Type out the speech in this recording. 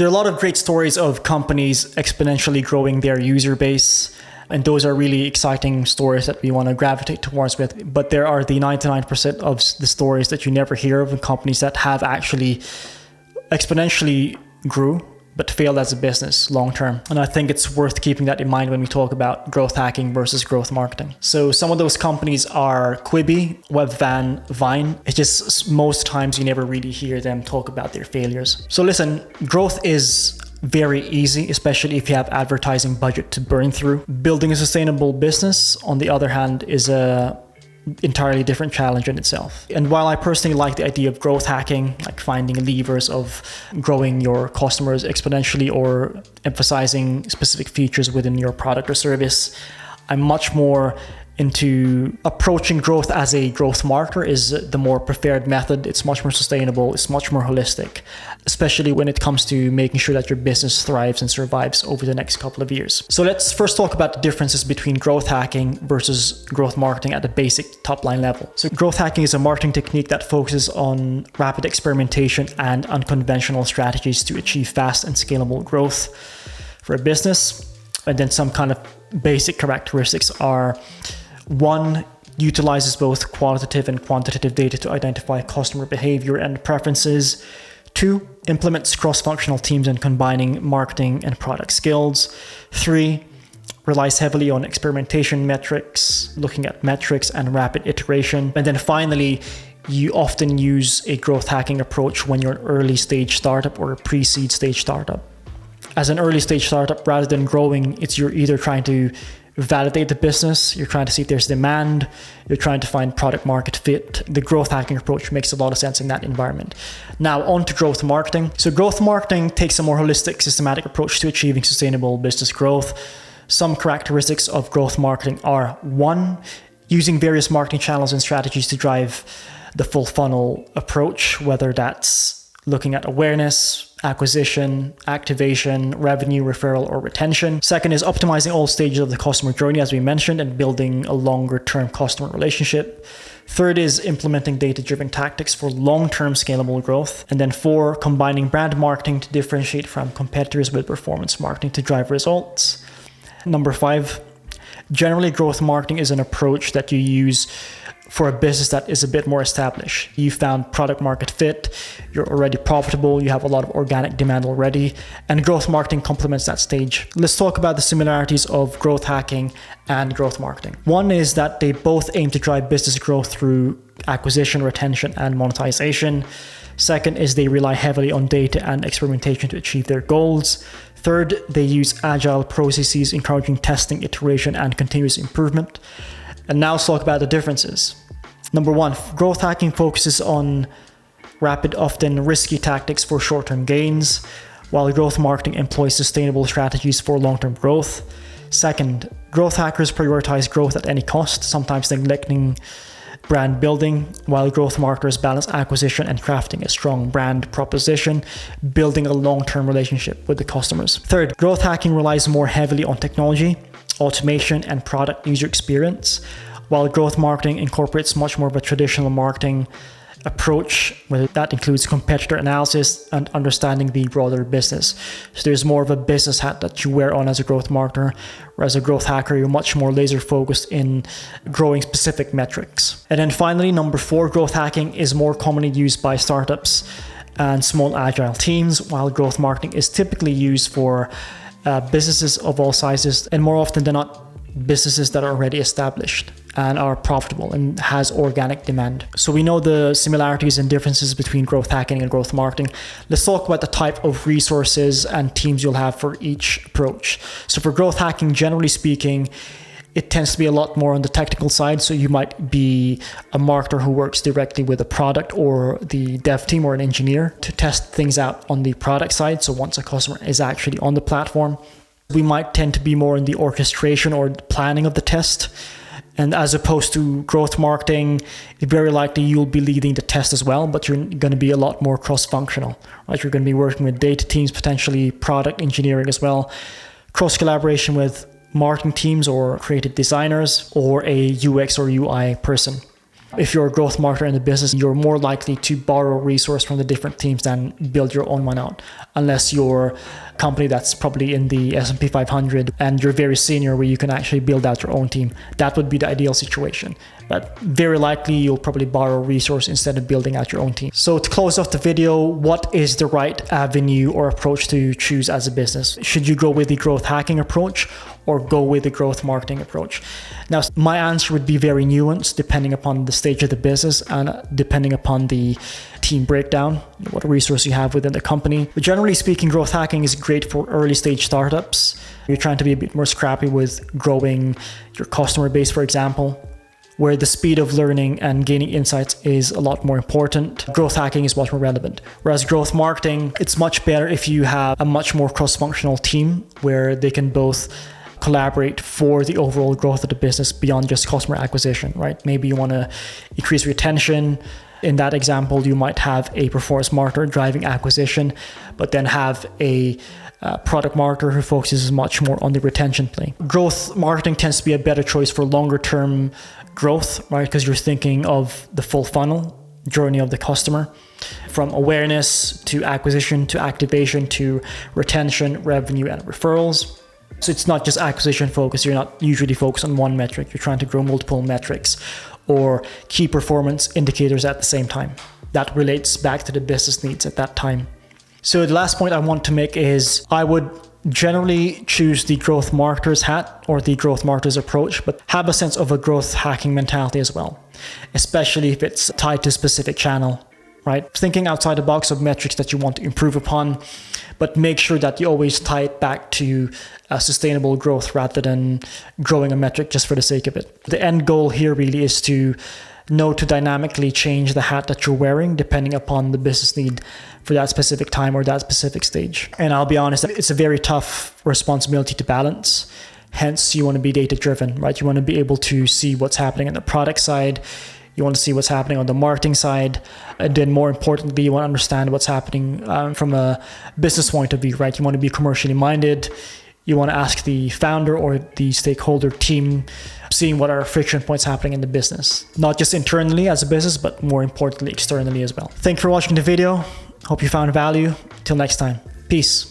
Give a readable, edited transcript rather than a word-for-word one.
There are a lot of great stories of companies exponentially growing their user base, and those are really exciting stories that we want to gravitate towards with. But there are the 99% of the stories that you never hear of in companies that have actually exponentially grew but failed as a business long term. And I think it's worth keeping that in mind when we talk about growth hacking versus growth marketing. So some of those companies are Quibi, Webvan, Vine. It's just most times you never really hear them talk about their failures. So listen, growth is very easy, especially if you have advertising budget to burn through. Building a sustainable business, on the other hand, is a entirely different challenge in itself. And while I personally like the idea of growth hacking, like finding levers of growing your customers exponentially or emphasizing specific features within your product or service, I'm much more into approaching growth as a growth marketer is the more preferred method. It's much more sustainable. It's much more holistic, especially when it comes to making sure that your business thrives and survives over the next couple of years. So let's first talk about the differences between growth hacking versus growth marketing at the basic top line level. So growth hacking is a marketing technique that focuses on rapid experimentation and unconventional strategies to achieve fast and scalable growth for a business. And then some kind of basic characteristics are: one, utilizes both qualitative and quantitative data to identify customer behavior and preferences. Two, implements cross-functional teams and combining marketing and product skills. Three, relies heavily on experimentation metrics, looking at metrics and rapid iteration. And then finally, you often use a growth hacking approach when you're an early stage startup or a pre-seed stage startup. As an early stage startup, rather than growing, you're either trying to validate the business, you're trying to see if there's demand, you're trying to find product market fit. The growth hacking approach makes a lot of sense in that environment. Now on to growth marketing. So growth marketing takes a more holistic, systematic approach to achieving sustainable business growth. Some characteristics of growth marketing are: one, using various marketing channels and strategies to drive the full funnel approach, whether that's looking at awareness, acquisition, activation, revenue, referral, or retention. Second is optimizing all stages of the customer journey, as we mentioned, and building a longer-term customer relationship. Third is implementing data-driven tactics for long-term scalable growth. And then four, combining brand marketing to differentiate from competitors with performance marketing to drive results. Number five, generally growth marketing is an approach that you use for a business that is a bit more established. You found product market fit, you're already profitable, you have a lot of organic demand already, and growth marketing complements that stage. Let's talk about the similarities of growth hacking and growth marketing. One is that they both aim to drive business growth through acquisition, retention, and monetization. Second is they rely heavily on data and experimentation to achieve their goals. Third, they use agile processes, encouraging testing, iteration, and continuous improvement. And now let's talk about the differences. Number one, growth hacking focuses on rapid, often risky tactics for short-term gains, while growth marketing employs sustainable strategies for long-term growth. Second, growth hackers prioritize growth at any cost, sometimes neglecting brand building, while growth marketers balance acquisition and crafting a strong brand proposition, building a long-term relationship with the customers. Third, growth hacking relies more heavily on technology, automation, and product user experience, while growth marketing incorporates much more of a traditional marketing approach, where that includes competitor analysis and understanding the broader business. So there's more of a business hat that you wear on as a growth marketer, whereas a growth hacker, you're much more laser focused in growing specific metrics. And then finally, number four, growth hacking is more commonly used by startups and small agile teams, while growth marketing is typically used for businesses of all sizes, and more often than not, businesses that are already established and are profitable and has organic demand. So we know the similarities and differences between growth hacking and growth marketing. Let's talk about the type of resources and teams you'll have for each approach. So for growth hacking, generally speaking, it tends to be a lot more on the technical side. So you might be a marketer who works directly with a product or the dev team or an engineer to test things out on the product side. So once a customer is actually on the platform, we might tend to be more in the orchestration or the planning of the test. And as opposed to growth marketing, very likely you'll be leading the test as well, but you're going to be a lot more cross-functional, right? You're going to be working with data teams, potentially product engineering as well, cross-collaboration with marketing teams or creative designers or a UX or UI person. If you're a growth marketer in the business, you're more likely to borrow resource from the different teams than build your own one out, unless you're a company that's probably in the S&P 500 and you're very senior where you can actually build out your own team. That would be the ideal situation. But very likely you'll probably borrow resource instead of building out your own team. So to close off the video, what is the right avenue or approach to choose as a business? Should you go with the growth hacking approach or go with the growth marketing approach? Now, my answer would be very nuanced depending upon the stage of the business and depending upon the team breakdown, what resource you have within the company. But generally speaking, growth hacking is great for early stage startups. You're trying to be a bit more scrappy with growing your customer base, for example, where the speed of learning and gaining insights is a lot more important. Growth hacking is much more relevant. Whereas growth marketing, it's much better if you have a much more cross-functional team where they can both collaborate for the overall growth of the business beyond just customer acquisition, right? Maybe you want to increase retention. In that example, you might have a performance marketer driving acquisition, but then have a product marketer who focuses much more on the retention play. Growth marketing tends to be a better choice for longer term growth, right? Because you're thinking of the full funnel journey of the customer, from awareness to acquisition to activation to retention, revenue, and referrals. So it's not just acquisition focused. You're not usually focused on one metric. You're trying to grow multiple metrics or key performance indicators at the same time. That relates back to the business needs at that time. So the last point I want to make is I would generally choose the growth marketer's hat or the growth marketer's approach, but have a sense of a growth hacking mentality as well, especially if it's tied to a specific channel, right? Thinking outside the box of metrics that you want to improve upon, but make sure that you always tie it back to sustainable growth rather than growing a metric just for the sake of it. The end goal here really is to know to dynamically change the hat that you're wearing depending upon the business need for that specific time or that specific stage. And I'll be honest, it's a very tough responsibility to balance. Hence, you want to be data-driven, right? You want to be able to see what's happening on the product side. You want to see what's happening on the marketing side. And then more importantly, you want to understand what's happening from a business point of view, right? You want to be commercially minded. You want to ask the founder or the stakeholder team, seeing what are friction points happening in the business, not just internally as a business, but more importantly, externally as well. Thank you for watching the video. Hope you found value. Till next time. Peace.